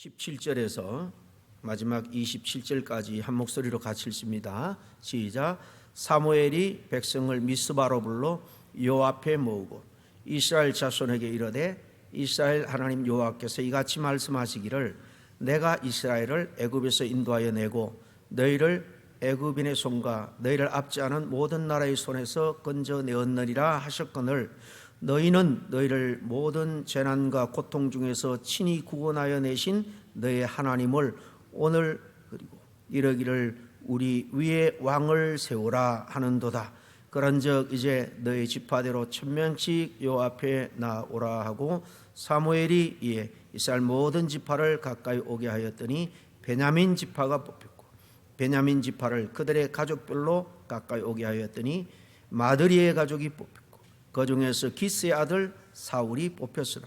17절에서 마지막 27절까지 한 목소리로 같이 읽습니다. 시작. 사무엘이 백성을 미스바로 불러 여호와 앞에 모으고 이스라엘 자손에게 이르되 이스라엘 하나님 여호와께서 이같이 말씀하시기를 내가 이스라엘을 애굽에서 인도하여 내고 너희를 애굽인의 손과 너희를 앞지 않은 모든 나라의 손에서 건져내었느니라 하셨거늘 너희는 너희를 모든 재난과 고통 중에서 친히 구원하여 내신 너희 하나님을 오늘 그리고 이러기를 우리 위에 왕을 세우라 하는도다. 그런즉 이제 너희 지파대로 1000명씩 요 앞에 나오라 하고 사무엘이 이에 이스라엘 모든 지파를 가까이 오게 하였더니 베냐민 지파가 뽑혔고 베냐민 지파를 그들의 가족별로 가까이 오게 하였더니 마드리의 가족이 뽑혔고 그 중에서 기스의 아들 사울이 뽑혔으나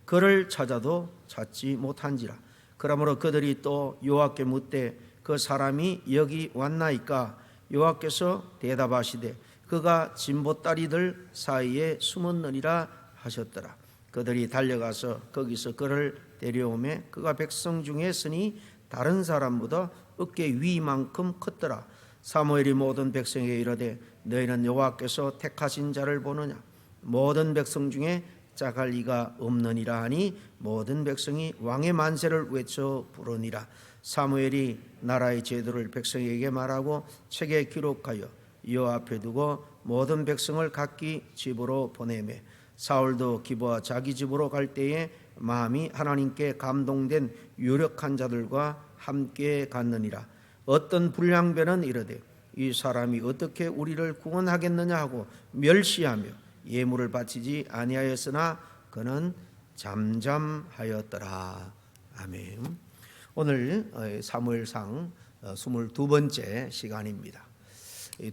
그를 찾아도 찾지 못한지라. 그러므로 그들이 또 여호와께 묻되 그 사람이 여기 왔나이까? 여호와께서 대답하시되 그가 진보다리들 사이에 숨었느니라 하셨더라. 그들이 달려가서 거기서 그를 데려오매 그가 백성 중에 있으니 다른 사람보다 어깨 위만큼 컸더라. 사무엘이 모든 백성에게 이르되 너희는 여호와께서 택하신 자를 보느냐? 모든 백성 중에 짝할 이가 없느니라 하니 모든 백성이 왕의 만세를 외쳐 부르니라. 사무엘이 나라의 제도를 백성에게 말하고 책에 기록하여 여호와 앞에 두고 모든 백성을 각기 집으로 보내매 사울도 기브아 자기 집으로 갈 때에 마음이 하나님께 감동된 유력한 자들과 함께 갔느니라. 어떤 불량배는 이르되 이 사람이 어떻게 우리를 구원하겠느냐 하고 멸시하며 예물을 바치지 아니하였으나 그는 잠잠하였더라. 아멘. 오늘 사무엘상 22번째 시간입니다.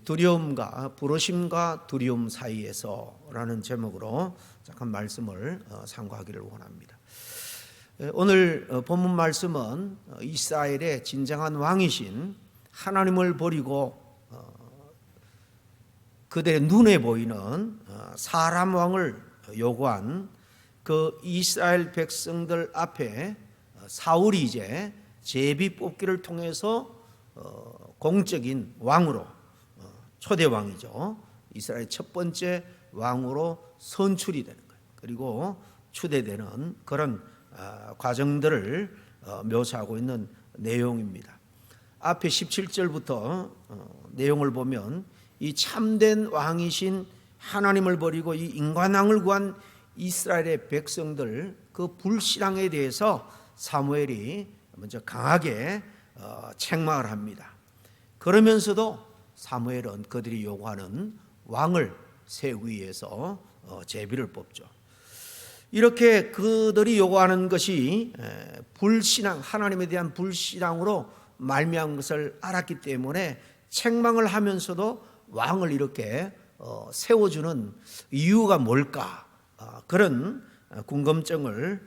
두려움과 부르심과 두려움 사이에서라는 제목으로 잠깐 말씀을 상고하기를 원합니다. 오늘 본문 말씀은 이스라엘의 진정한 왕이신 하나님을 버리고 그들의 눈에 보이는 사람 왕을 요구한 그 이스라엘 백성들 앞에 사울이 이제 제비 뽑기를 통해서 공적인 왕으로 초대 왕이죠. 이스라엘 첫 번째 왕으로 선출이 되는 거예요. 그리고 추대되는 그런 과정들을 묘사하고 있는 내용입니다. 앞에 17절부터 내용을 보면 이 참된 왕이신 하나님을 버리고 이 인간왕을 구한 이스라엘의 백성들 그 불신앙에 대해서 사무엘이 먼저 강하게 책망을 합니다. 그러면서도 사무엘은 그들이 요구하는 왕을 세우기 위해서 제비를 뽑죠. 이렇게 그들이 요구하는 것이 불신앙, 하나님에 대한 불신앙으로 말미암은 것을 알았기 때문에 책망을 하면서도 왕을 이렇게 세워주는 이유가 뭘까? 그런 궁금증을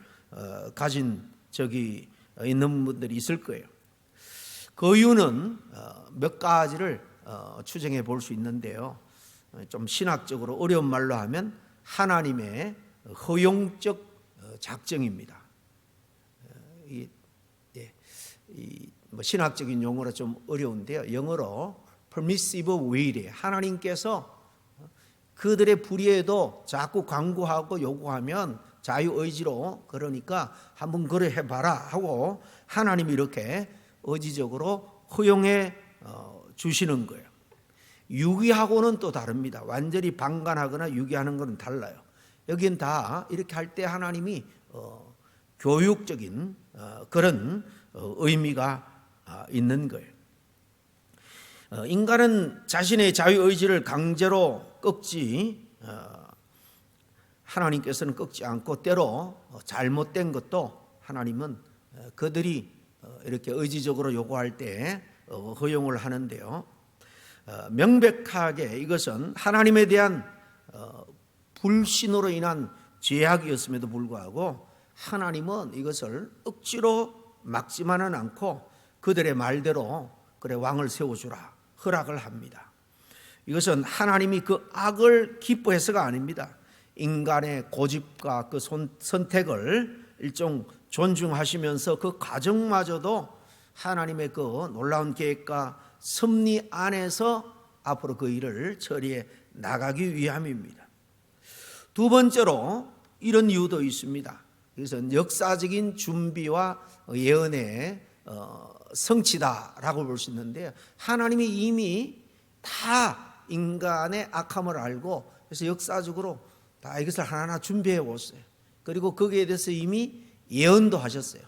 가진 적이 있는 분들이 있을 거예요. 그 이유는 몇 가지를 추정해 볼 수 있는데요. 좀 신학적으로 어려운 말로 하면 하나님의 허용적 작정입니다. 신학적인 용어로 좀 어려운데요. 영어로 permissive will이에요. 하나님께서 그들의 불의에도 자꾸 강구하고 요구하면 자유의지로 그러니까 한번 그래 해봐라 하고 하나님이 이렇게 의지적으로 허용해 주시는 거예요. 유기하고는 또 다릅니다. 완전히 방관하거나 유기하는 것은 달라요. 여긴 다 이렇게 할 때 하나님이 교육적인 그런 의미가 있는 거예요. 인간은 자신의 자유의지를 강제로 꺾지 하나님께서는 꺾지 않고 때로 잘못된 것도 하나님은 그들이 이렇게 의지적으로 요구할 때 허용을 하는데요. 명백하게 이것은 하나님에 대한 불신으로 인한 죄악이었음에도 불구하고 하나님은 이것을 억지로 막지만은 않고 그들의 말대로 그래 왕을 세워주라 허락을 합니다. 이것은 하나님이 그 악을 기뻐해서가 아닙니다. 인간의 고집과 그 선택을 일종 존중하시면서 그 과정마저도 하나님의 그 놀라운 계획과 섭리 안에서 앞으로 그 일을 처리해 나가기 위함입니다. 두 번째로 이런 이유도 있습니다. 그래서 역사적인 준비와 예언의 성취다라고 볼 수 있는데요. 하나님이 이미 다 인간의 악함을 알고 그래서 역사적으로 다 이것을 하나하나 준비해 왔어요. 그리고 거기에 대해서 이미 예언도 하셨어요.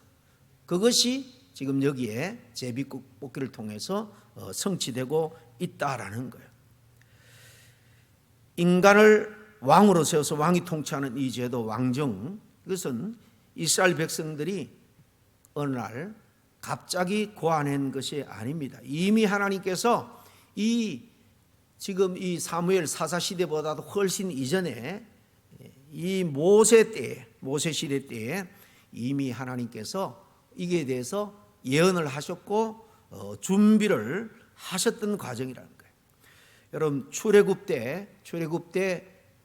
그것이 지금 여기에 제비뽑기를 통해서 성취되고 있다라는 거예요. 인간을 왕으로 세워서 왕이 통치하는 이 제도 왕정, 이것은 이스라엘 백성들이 어느 날 갑자기 고안한 것이 아닙니다. 이미 하나님께서 지금 이 사무엘 사사 시대보다도 훨씬 이전에 이 모세 시대 때에 이미 하나님께서 이게 대해서 예언을 하셨고 준비를 하셨던 과정이라는 거예요. 여러분 출애굽 때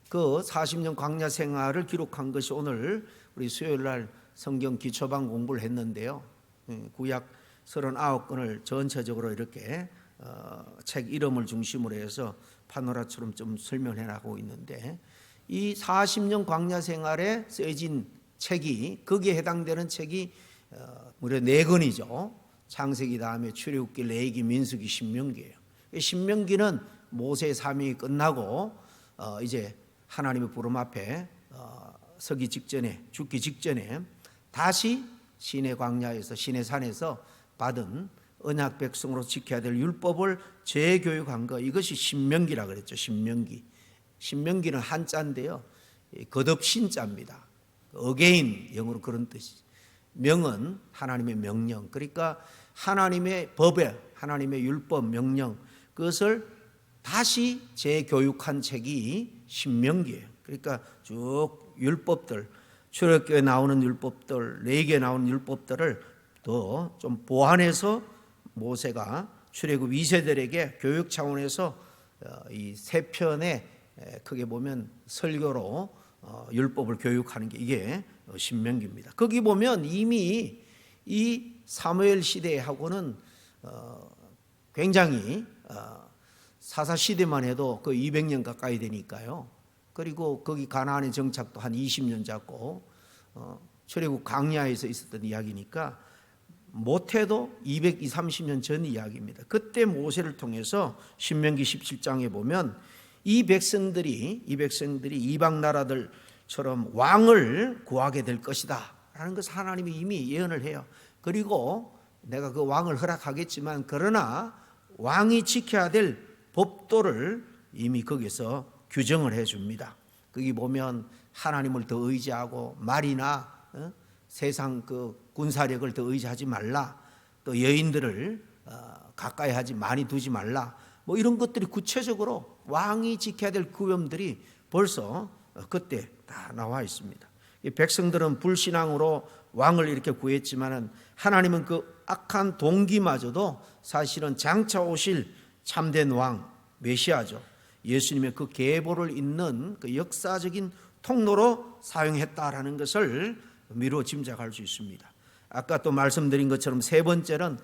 그 40년 광야 생활을 기록한 것이 오늘 우리 수요일 날 성경 기초반 공부를 했는데요. 구약 39권을 전체적으로 이렇게 책 이름을 중심으로 해서 파노라처럼 좀 설명해 나가고 있는데 이 40년 광야 생활에 쓰여진 책이 거기에 해당되는 책이 무려 4권이죠. 창세기 다음에 출애굽기, 레위기, 민수기, 신명기예요. 신명기는 모세의 사명이 끝나고 이제 하나님의 부름 앞에 서기 직전에 죽기 직전에 다시 시내 광야에서 시내 산에서 받은 언약 백성으로 지켜야 될 율법을 재교육한 거, 이것이 신명기라 그랬죠. 신명기는 한자인데요, 거듭 신자입니다. 어게인 영어로 그런 뜻이죠. 명은 하나님의 명령, 그러니까 하나님의 법에 하나님의 율법 명령, 그것을 다시 재교육한 책이 신명기예요. 그러니까 쭉 율법들, 출애굽기에 나오는 율법들, 레위기에 나오는 율법들을 더 좀 보완해서 모세가 출애굽 2세들에게 교육 차원에서 이 3편의 크게 보면 설교로 율법을 교육하는 게 이게 신명기입니다. 거기 보면 이미 이 사무엘 시대하고는 굉장히 사사 시대만 해도 그 200년 가까이 되니까요. 그리고 거기 가나안의 정착도 한 20년 잡고 출애굽 광야에서 있었던 이야기니까 못해도 230년 전 이야기입니다. 그때 모세를 통해서 신명기 17장에 보면 이 백성들이 이방 나라들처럼 왕을 구하게 될 것이다 라는 것을 하나님이 이미 예언을 해요. 그리고 내가 그 왕을 허락하겠지만 그러나 왕이 지켜야 될 법도를 이미 거기서 규정을 해줍니다. 거기 보면 하나님을 더 의지하고 말이나 세상 그 군사력을 더 의지하지 말라, 또 여인들을 가까이 하지 많이 두지 말라, 뭐 이런 것들이 구체적으로 왕이 지켜야 될 규범들이 벌써 그때 다 나와 있습니다. 백성들은 불신앙으로 왕을 이렇게 구했지만은 하나님은 그 악한 동기마저도 사실은 장차 오실 참된 왕 메시아죠. 예수님의 그 계보를 잇는 그 역사적인 통로로 사용했다라는 것을 미루어 짐작할 수 있습니다. 아까 또 말씀드린 것처럼 세 번째는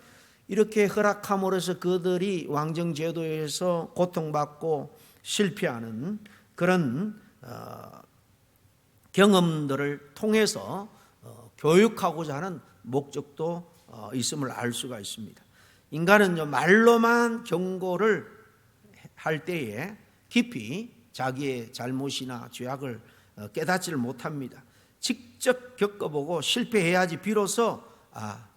이렇게 허락함으로써 그들이 왕정 제도에서 고통받고 실패하는 그런 경험들을 통해서 교육하고자 하는 목적도 있음을 알 수가 있습니다. 인간은요, 말로만 경고를 할 때에 깊이 자기의 잘못이나 죄악을 깨닫지를 못합니다. 직접 겪어보고 실패해야지 비로소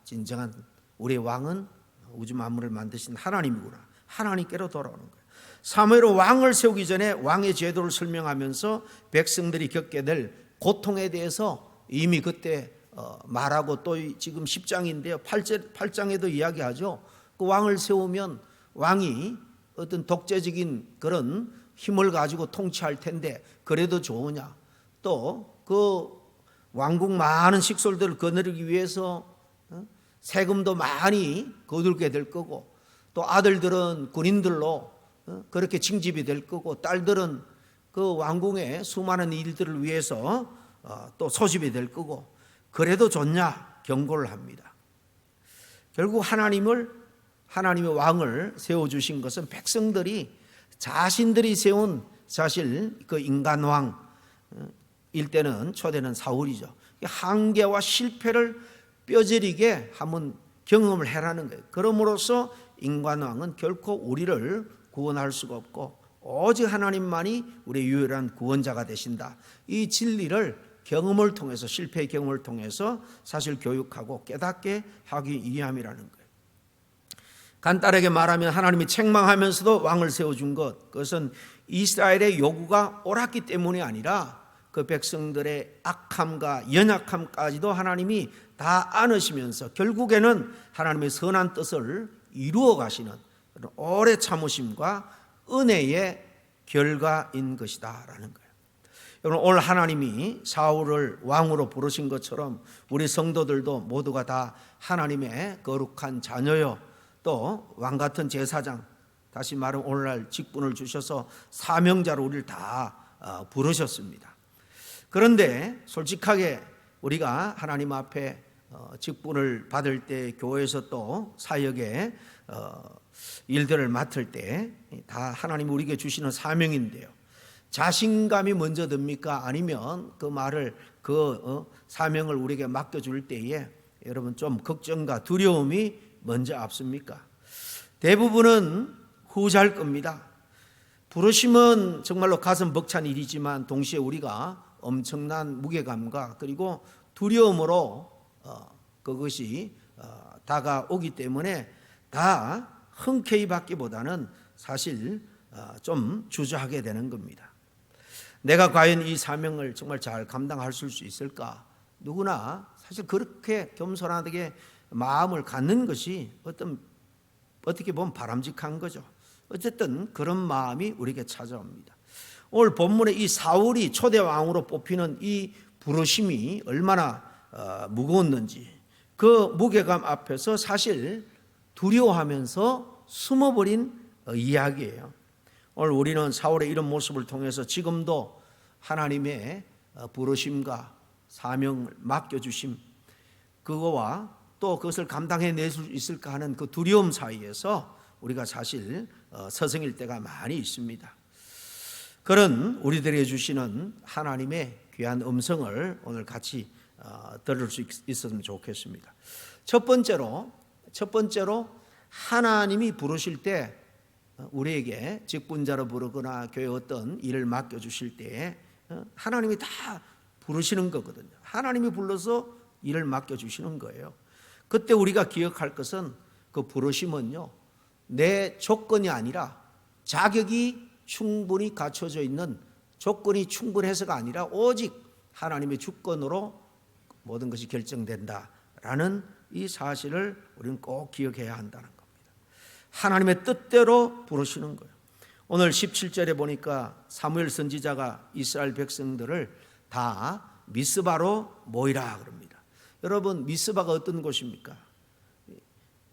진정한 우리의 왕은 우주 만물을 만드신 하나님이구나, 하나님께로 돌아오는 거예요. 사무엘은 왕을 세우기 전에 왕의 제도를 설명하면서 백성들이 겪게 될 고통에 대해서 이미 그때 말하고, 또 지금 10장인데요 8장에도 이야기하죠. 그 왕을 세우면 왕이 어떤 독재적인 그런 힘을 가지고 통치할 텐데 그래도 좋으냐, 또 그 왕국 많은 식솔들을 거느리기 위해서 세금도 많이 거둘게 될 거고, 또 아들들은 군인들로 그렇게 징집이 될 거고, 딸들은 그 왕궁의 수많은 일들을 위해서 또 소집이 될 거고, 그래도 좋냐 경고를 합니다. 결국 하나님의 왕을 세워주신 것은 백성들이 자신들이 세운 사실 그 인간왕일 때는 초대는 사울이죠. 한계와 실패를 뼈저리게 한번 경험을 해라는 거예요. 그럼으로써 인간왕은 결코 우리를 구원할 수가 없고 오직 하나님만이 우리의 유일한 구원자가 되신다. 이 진리를 경험을 통해서, 실패의 경험을 통해서 사실 교육하고 깨닫게 하기 위함이라는 거예요. 간단하게 말하면 하나님이 책망하면서도 왕을 세워준 것, 그것은 이스라엘의 요구가 옳았기 때문이 아니라 그 백성들의 악함과 연약함까지도 하나님이 다 안으시면서 결국에는 하나님의 선한 뜻을 이루어 가시는 그런 오래 참으심과 은혜의 결과인 것이다라는 거예요. 여러분, 오늘 하나님이 사울을 왕으로 부르신 것처럼 우리 성도들도 모두가 다 하나님의 거룩한 자녀요, 또 왕같은 제사장, 다시 말하면 오늘날 직분을 주셔서 사명자로 우리를 다 부르셨습니다. 그런데 솔직하게 우리가 하나님 앞에 직분을 받을 때, 교회에서 또 사역의 일들을 맡을 때 다 하나님이 우리에게 주시는 사명인데요, 자신감이 먼저 듭니까? 아니면 그 사명을 우리에게 맡겨줄 때에 여러분 좀 걱정과 두려움이 먼저 앞섭니까? 대부분은 후자일 겁니다. 부르심은 정말로 가슴 벅찬 일이지만 동시에 우리가 엄청난 무게감과 그리고 두려움으로 그것이 다가오기 때문에 다 흔쾌히 받기보다는 사실 좀 주저하게 되는 겁니다. 내가 과연 이 사명을 정말 잘 감당할 수 있을까? 누구나 사실 그렇게 겸손하게 마음을 갖는 것이 어떻게 보면 바람직한 거죠. 어쨌든 그런 마음이 우리에게 찾아옵니다. 오늘 본문에 이 사울이 초대 왕으로 뽑히는 이 부르심이 얼마나 무거웠는지, 그 무게감 앞에서 사실 두려워하면서 숨어버린 이야기예요. 오늘 우리는 사울의 이런 모습을 통해서 지금도 하나님의 부르심과 사명을 맡겨주심, 그거와 또 그것을 감당해낼 수 있을까 하는 그 두려움 사이에서 우리가 사실 서성일 때가 많이 있습니다. 그런 우리들에게 주시는 하나님의 귀한 음성을 오늘 같이 들을 수 있었으면 좋겠습니다. 첫 번째로 하나님이 부르실 때, 우리에게 직분자로 부르거나 교회 어떤 일을 맡겨주실 때에 하나님이 다 부르시는 거거든요. 하나님이 불러서 일을 맡겨주시는 거예요. 그때 우리가 기억할 것은 그 부르심은요, 내 조건이 아니라 자격이 충분히 갖춰져 있는, 조건이 충분해서가 아니라 오직 하나님의 주권으로 모든 것이 결정된다라는 이 사실을 우리는 꼭 기억해야 한다는 겁니다. 하나님의 뜻대로 부르시는 거예요. 오늘 17절에 보니까 사무엘 선지자가 이스라엘 백성들을 다 미스바로 모이라 그럽니다. 여러분, 미스바가 어떤 곳입니까?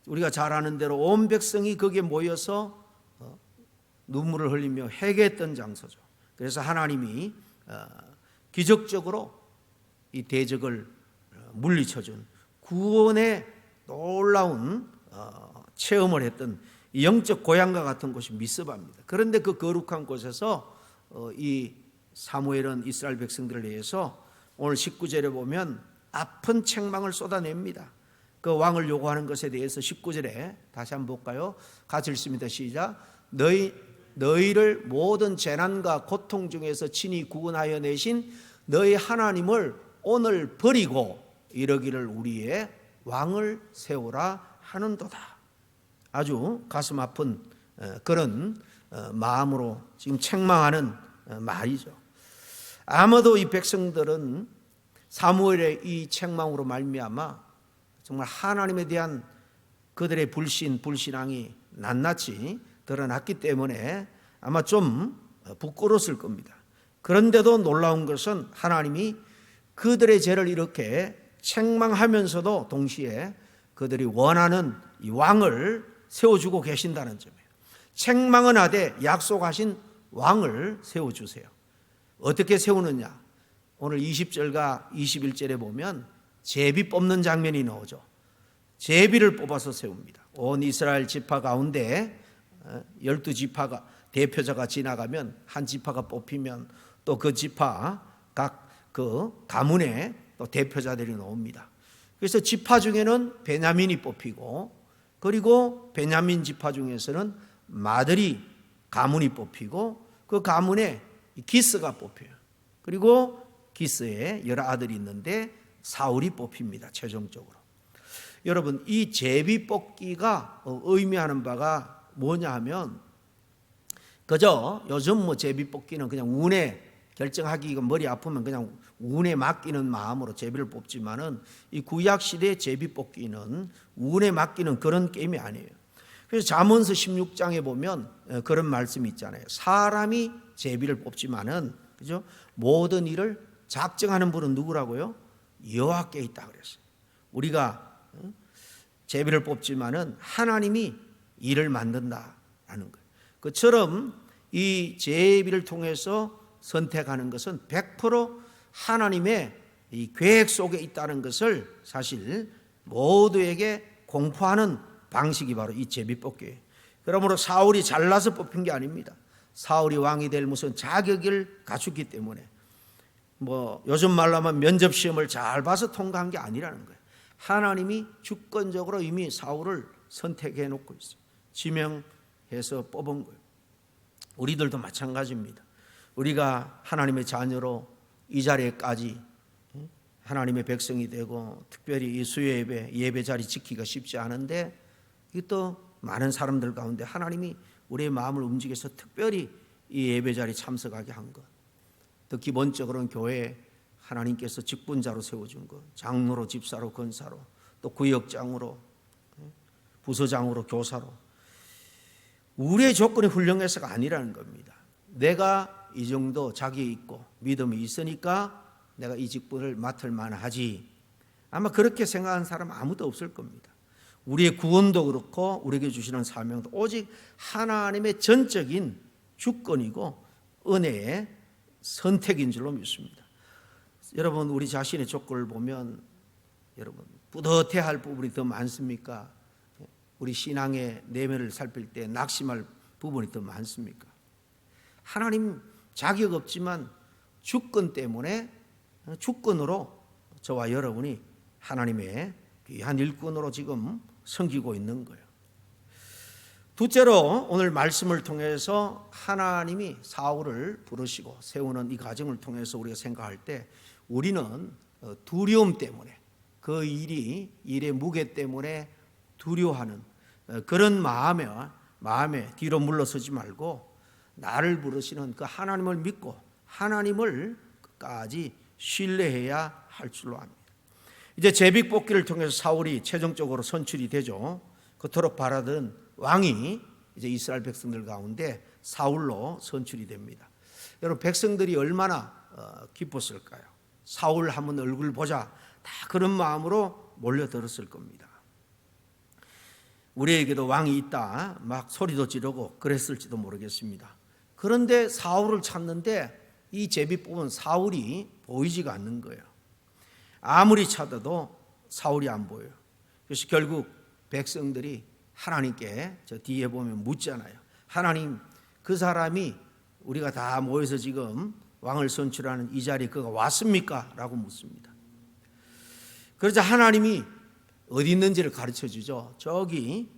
우리가 잘 아는 대로 온 백성이 거기에 모여서 눈물을 흘리며 회개했던 장소죠. 그래서 하나님이 기적적으로 이 대적을 물리쳐준 구원의 놀라운 체험을 했던 영적 고향과 같은 곳이 미스바입니다. 그런데 그 거룩한 곳에서 이 사무엘은 이스라엘 백성들을 위해서 오늘 19절에 보면 아픈 책망을 쏟아냅니다. 그 왕을 요구하는 것에 대해서 19절에 다시 한번 볼까요? 같이 읽습니다. 시작. 너희를 모든 재난과 고통 중에서 친히 구원하여 내신 너희 하나님을 오늘 버리고 이러기를 우리의 왕을 세우라 하는도다. 아주 가슴 아픈 그런 마음으로 지금 책망하는 말이죠. 아마도 이 백성들은 사무엘의 이 책망으로 말미암아 정말 하나님에 대한 그들의 불신앙이 낱낱이 드러났기 때문에 아마 좀 부끄러웠을 겁니다. 그런데도 놀라운 것은 하나님이 그들의 죄를 이렇게 책망하면서도 동시에 그들이 원하는 이 왕을 세워주고 계신다는 점이에요. 책망은 하되 약속하신 왕을 세워주세요. 어떻게 세우느냐? 오늘 20절과 21절에 보면 제비 뽑는 장면이 나오죠. 제비를 뽑아서 세웁니다. 온 이스라엘 지파 가운데 12지파가 대표자가 지나가면 한 지파가 뽑히면 또 그 지파 각 그 가문에 또 대표자들이 나옵니다. 그래서 지파 중에는 베냐민이 뽑히고, 그리고 베냐민 지파 중에서는 마들이 가문이 뽑히고, 그 가문에 기스가 뽑혀요. 그리고 기스에 여러 아들이 있는데 사울이 뽑힙니다. 최종적으로. 여러분, 이 제비 뽑기가 의미하는 바가 뭐냐 하면, 그저 요즘 뭐 제비 뽑기는 그냥 운에 결정하기가 머리 아프면 그냥 운에 맡기는 마음으로 제비를 뽑지만은, 이 구약 시대 제비 뽑기는 운에 맡기는 그런 게임이 아니에요. 그래서 잠언서 16장에 보면 그런 말씀이 있잖아요. 사람이 제비를 뽑지만은, 그죠? 모든 일을 작정하는 분은 누구라고요? 여호와께 있다 그랬어요. 우리가 제비를 뽑지만은 하나님이 일을 만든다라는 거예요. 그처럼 이 제비를 통해서 선택하는 것은 100% 하나님의 이 계획 속에 있다는 것을 사실 모두에게 공포하는 방식이 바로 이 제비 뽑기예요. 그러므로 사울이 잘나서 뽑힌 게 아닙니다. 사울이 왕이 될 무슨 자격을 갖췄기 때문에, 뭐 요즘 말로 하면 면접 시험을 잘 봐서 통과한 게 아니라는 거예요. 하나님이 주권적으로 이미 사울을 선택해 놓고 있어요. 지명해서 뽑은 거예요. 우리들도 마찬가지입니다. 우리가 하나님의 자녀로 이 자리에까지 하나님의 백성이 되고, 특별히 이 수요 예배 자리 지키기가 쉽지 않은데, 이것도 많은 사람들 가운데 하나님이 우리의 마음을 움직여서 특별히 이 예배 자리 참석하게 한 것, 또 기본적으로는 교회에 하나님께서 직분자로 세워준 것, 장로로, 집사로, 권사로, 또 구역장으로, 부서장으로, 교사로, 우리의 조건이 훌륭해서가 아니라는 겁니다. 내가 이 정도 자기 있고 믿음이 있으니까 내가 이 직분을 맡을 만하지, 아마 그렇게 생각하는 사람 아무도 없을 겁니다. 우리의 구원도 그렇고 우리에게 주시는 사명도 오직 하나님의 전적인 주권이고 은혜의 선택인 줄로 믿습니다. 여러분, 우리 자신의 조건을 보면 여러분 뿌듯해할 부분이 더 많습니까? 우리 신앙의 내면을 살필 때 낙심할 부분이 더 많습니까? 하나님 자격 없지만 주권 때문에, 주권으로 저와 여러분이 하나님의 귀한 일꾼으로 지금 섬기고 있는 거예요. 둘째로, 오늘 말씀을 통해서 하나님이 사울을 부르시고 세우는 이 과정을 통해서 우리가 생각할 때, 우리는 두려움 때문에, 그 일의 무게 때문에 두려워하는 그런 마음에 뒤로 물러서지 말고, 나를 부르시는 그 하나님을 믿고 하나님을 끝까지 신뢰해야 할 줄로 압니다. 이제 제비 뽑기를 통해서 사울이 최종적으로 선출이 되죠. 그토록 바라던 왕이 이제 이스라엘 백성들 가운데 사울로 선출이 됩니다. 여러분, 백성들이 얼마나 기뻤을까요? 사울 한번 얼굴 보자, 다 그런 마음으로 몰려들었을 겁니다. 우리에게도 왕이 있다 막 소리도 지르고 그랬을지도 모르겠습니다. 그런데 사울을 찾는데 이 제비 뽑은 사울이 보이지가 않는 거예요. 아무리 찾아도 사울이 안 보여요. 그래서 결국 백성들이 하나님께 저 뒤에 보면 묻잖아요. 하나님, 그 사람이 우리가 다 모여서 지금 왕을 선출하는 이 자리에 그가 왔습니까? 라고 묻습니다. 그러자 하나님이 어디 있는지를 가르쳐 주죠. 저기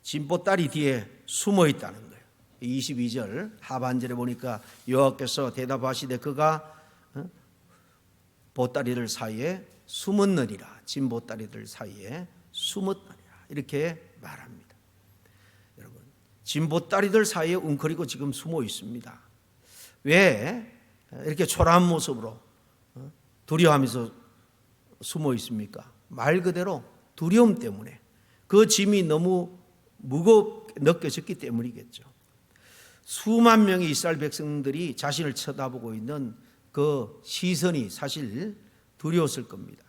진보다리 뒤에 숨어 있다는 거예요. 22절 하반절에 보니까 여호와께서 대답하시되 그가 보따리들 사이에 숨었느니라. 진보따리들 사이에 숨었느니라. 이렇게 말합니다. 여러분, 진보따리들 사이에 웅크리고 지금 숨어 있습니다. 왜 이렇게 초라한 모습으로 두려워하면서 숨어 있습니까? 말 그대로 두려움 때문에, 그 짐이 너무 무겁게 느껴졌기 때문이겠죠. 수만 명의 이스라엘 백성들이 자신을 쳐다보고 있는 그 시선이 사실 두려웠을 겁니다.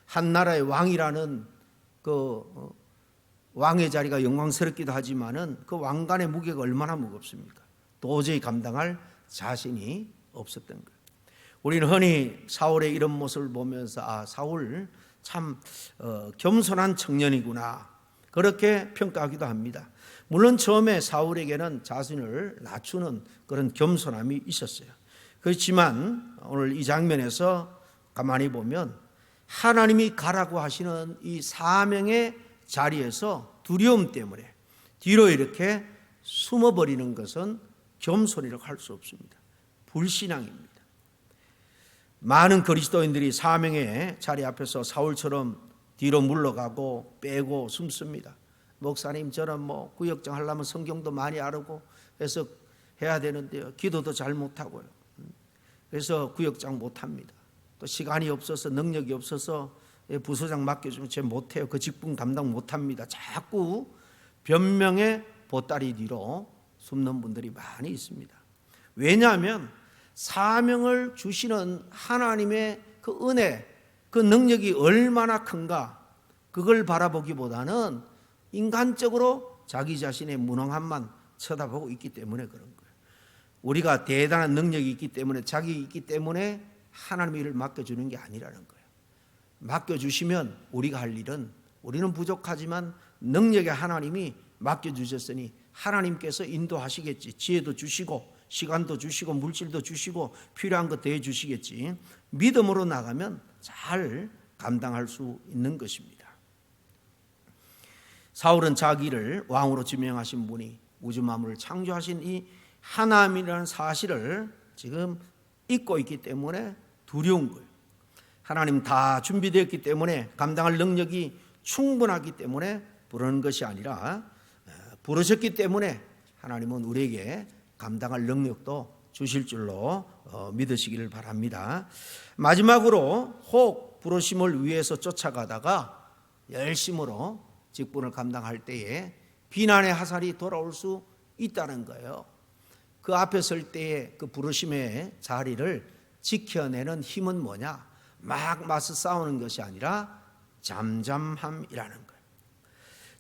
한 나라의 왕이라는 그 왕의 자리가 영광스럽기도 하지만은 그 왕관의 무게가 얼마나 무겁습니까? 도저히 감당할 자신이 없었던 거예요. 우리는 흔히 사울의 이런 모습을 보면서 사울 참 겸손한 청년이구나 그렇게 평가하기도 합니다. 물론 처음에 사울에게는 자신을 낮추는 그런 겸손함이 있었어요. 그렇지만 오늘 이 장면에서 가만히 보면 하나님이 가라고 하시는 이 사명의 자리에서 두려움 때문에 뒤로 이렇게 숨어버리는 것은 겸손이라고 할 수 없습니다. 불신앙입니다. 많은 그리스도인들이 사명의 자리 앞에서 사울처럼 뒤로 물러가고 빼고 숨습니다. 목사님, 저는 구역장 하려면 성경도 많이 알고 해서 해야 되는데요, 기도도 잘 못하고요, 그래서 구역장 못합니다. 또 시간이 없어서 능력이 없어서 부서장 맡겨주면 제가 못해요. 그 직분 감당 못합니다. 자꾸 변명의 보따리 뒤로 숨는 분들이 많이 있습니다. 왜냐하면 사명을 주시는 하나님의 그 은혜, 그 능력이 얼마나 큰가 그걸 바라보기보다는 인간적으로 자기 자신의 무능함만 쳐다보고 있기 때문에 그런 거예요. 우리가 대단한 능력이 있기 때문에, 자기 있기 때문에 하나님의 일을 맡겨주는 게 아니라는 거예요. 맡겨주시면 우리가 할 일은, 우리는 부족하지만 능력의 하나님이 맡겨주셨으니 하나님께서 인도하시겠지. 지혜도 주시고 시간도 주시고 물질도 주시고 필요한 것 더 주시겠지. 믿음으로 나가면 잘 감당할 수 있는 것입니다. 사울은 자기를 왕으로 지명하신 분이 우주 만물을 창조하신 이 하나님이라는 사실을 지금 잊고 있기 때문에 두려운 거예요. 하나님 다 준비되었기 때문에, 감당할 능력이 충분하기 때문에 부르는 것이 아니라 부르셨기 때문에 하나님은 우리에게 감당할 능력도 주실 줄로 믿으시기를 바랍니다. 마지막으로 혹 부르심을 위해서 쫓아가다가 열심으로 직분을 감당할 때에 비난의 화살이 돌아올 수 있다는 거예요. 그 앞에 설 때의 그 부르심의 자리를 지켜내는 힘은 뭐냐? 막 맞서 싸우는 것이 아니라 잠잠함이라는 거예요.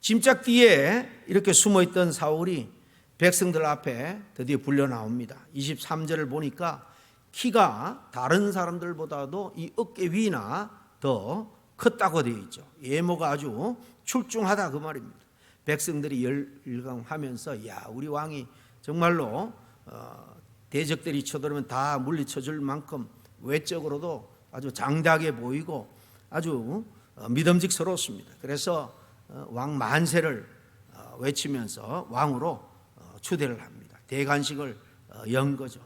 짐짝 뒤에 이렇게 숨어있던 사울이 백성들 앞에 드디어 불려 나옵니다. 23절을 보니까 키가 다른 사람들보다도 이 어깨 위나 더 컸다고 되어 있죠. 외모가 아주 출중하다 그 말입니다. 백성들이 열광하면서 야, 우리 왕이 정말로 대적들이 쳐들어오면 다 물리쳐줄 만큼 외적으로도 아주 장대하게 보이고 아주 믿음직스러웠습니다. 그래서 왕 만세를 외치면서 왕으로 추대를 합니다. 대관식을 연 거죠.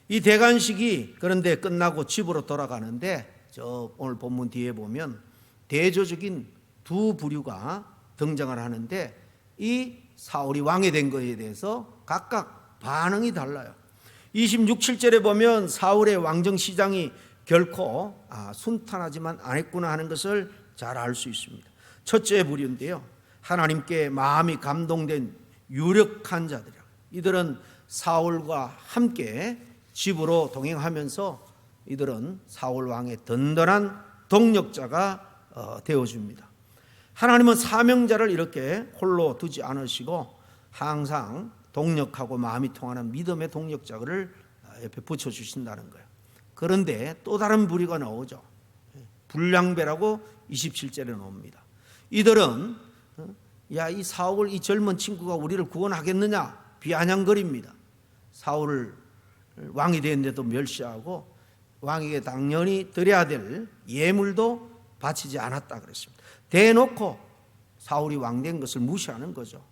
이 대관식이 그런데 끝나고 집으로 돌아가는데 저 오늘 본문 뒤에 보면 대조적인 두 부류가 등장을 하는데 이 사울이 왕이 된 것에 대해서 각각 반응이 달라요. 26, 7절에 보면 사울의 왕정 시장이 결코 순탄하지만 않았구나 하는 것을 잘 알 수 있습니다. 첫째 부류인데요, 하나님께 마음이 감동된 유력한 자들이라. 이들은 사울과 함께 집으로 동행하면서 이들은 사울 왕의 든든한 동력자가 되어줍니다. 하나님은 사명자를 이렇게 홀로 두지 않으시고 항상 동력하고 마음이 통하는 믿음의 동력자를 옆에 붙여주신다는 거예요. 그런데 또 다른 부류가 나오죠. 불량배라고 27절에 나옵니다. 이들은 야, 이 사울 이 젊은 친구가 우리를 구원하겠느냐 비아냥거립니다. 사울을 왕이 되었는데도 멸시하고 왕에게 당연히 드려야 될 예물도 바치지 않았다 그랬습니다. 대놓고 사울이 왕된 것을 무시하는 거죠.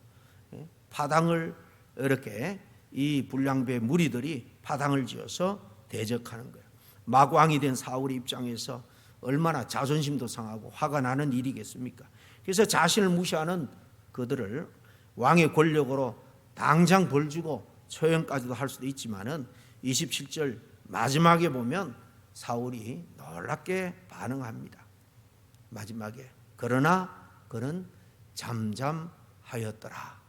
파당을 이렇게 이 불량배 무리들이 파당을 지어서 대적하는 거예요. 막왕이 된 사울의 입장에서 얼마나 자존심도 상하고 화가 나는 일이겠습니까? 그래서 자신을 무시하는 그들을 왕의 권력으로 당장 벌주고 처형까지도 할 수도 있지만은 27절 마지막에 보면 사울이 놀랍게 반응합니다. 마지막에 그러나 그는 잠잠하였더라.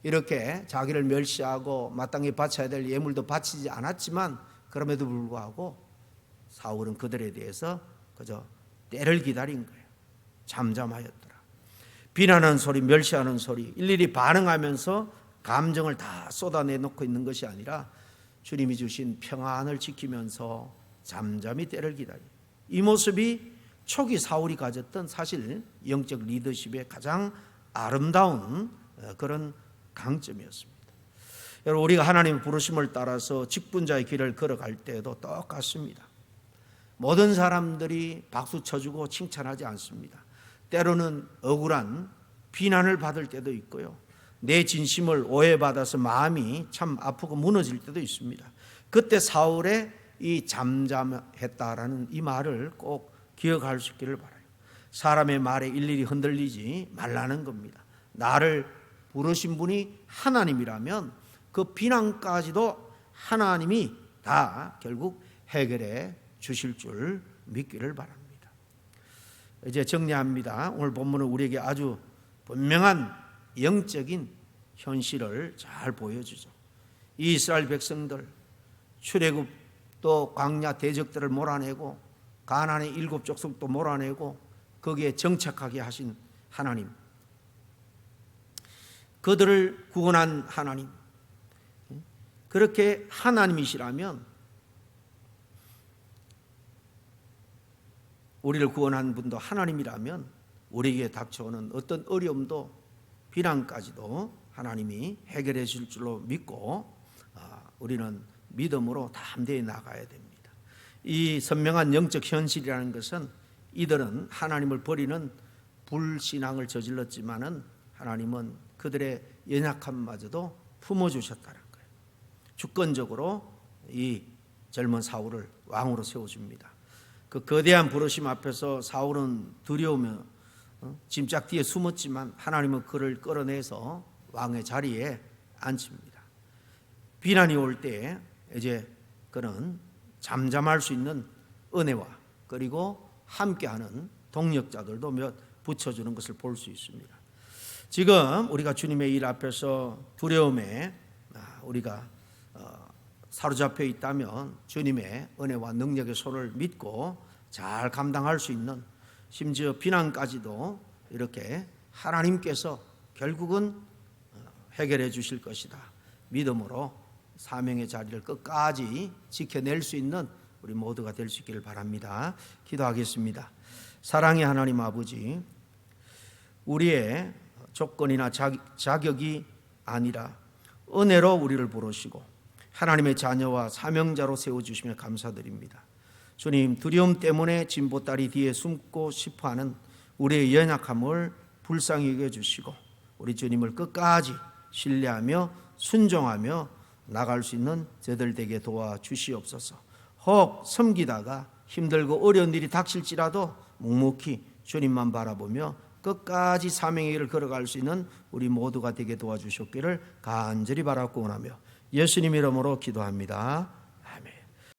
이렇게 자기를 멸시하고 마땅히 바쳐야 될 예물도 바치지 않았지만 그럼에도 불구하고 사울은 그들에 대해서 그저 때를 기다린 거예요. 잠잠하였더라. 비난하는 소리, 멸시하는 소리 일일이 반응하면서 감정을 다 쏟아내놓고 있는 것이 아니라 주님이 주신 평안을 지키면서 잠잠히 때를 기다리. 이 모습이 초기 사울이 가졌던 사실 영적 리더십의 가장 아름다운 그런 강점이었습니다. 여러분, 우리가 하나님의 부르심을 따라서 직분자의 길을 걸어갈 때에도 똑같습니다. 모든 사람들이 박수 쳐주고 칭찬하지 않습니다. 때로는 억울한 비난을 받을 때도 있고요. 내 진심을 오해받아서 마음이 참 아프고 무너질 때도 있습니다. 그때 사울의 이 잠잠했다라는 이 말을 꼭 기억할 수 있기를 바라요. 사람의 말에 일일이 흔들리지 말라는 겁니다. 나를 부르신 분이 하나님이라면 그 비난까지도 하나님이 다 결국 해결해 주실 줄 믿기를 바랍니다. 이제 정리합니다. 오늘 본문은 우리에게 아주 분명한 영적인 현실을 잘 보여주죠. 이 이스라엘 백성들 출애굽 또 광야 대적들을 몰아내고 가나안의 7 족속도 몰아내고 거기에 정착하게 하신 하나님, 그들을 구원한 하나님, 그렇게 하나님이시라면 우리를 구원한 분도 하나님이라면 우리에게 닥쳐오는 어떤 어려움도 비난까지도 하나님이 해결해 줄 줄로 믿고 우리는 믿음으로 담대히 나가야 됩니다. 이 선명한 영적 현실이라는 것은 이들은 하나님을 버리는 불신앙을 저질렀지만은 하나님은 그들의 연약함마저도 품어주셨다는 거예요. 주권적으로 이 젊은 사울을 왕으로 세워줍니다. 그 거대한 부르심 앞에서 사울은 두려우며 짐짝 뒤에 숨었지만 하나님은 그를 끌어내서 왕의 자리에 앉힙니다. 비난이 올 때 이제 그는 잠잠할 수 있는 은혜와 그리고 함께하는 동력자들도 몇 붙여주는 것을 볼 수 있습니다. 지금 우리가 주님의 일 앞에서 두려움에 우리가 사로잡혀 있다면 주님의 은혜와 능력의 손을 믿고 잘 감당할 수 있는, 심지어 비난까지도 이렇게 하나님께서 결국은 해결해 주실 것이다 믿음으로 사명의 자리를 끝까지 지켜낼 수 있는 우리 모두가 될 수 있기를 바랍니다. 기도하겠습니다. 사랑의 하나님 아버지, 우리의 조건이나 자격이 아니라 은혜로 우리를 부르시고 하나님의 자녀와 사명자로 세워주시며 감사드립니다. 주님, 두려움 때문에 진보다리 뒤에 숨고 싶어하는 우리의 연약함을 불쌍히 여겨주시고 우리 주님을 끝까지 신뢰하며 순종하며 나갈 수 있는 저들 되게 도와주시옵소서. 혹 섬기다가 힘들고 어려운 일이 닥칠지라도 묵묵히 주님만 바라보며 끝까지 사명의 길을 걸어갈 수 있는 우리 모두가 되게 도와주셨기를 간절히 바라고 원하며 예수님 이름으로 기도합니다.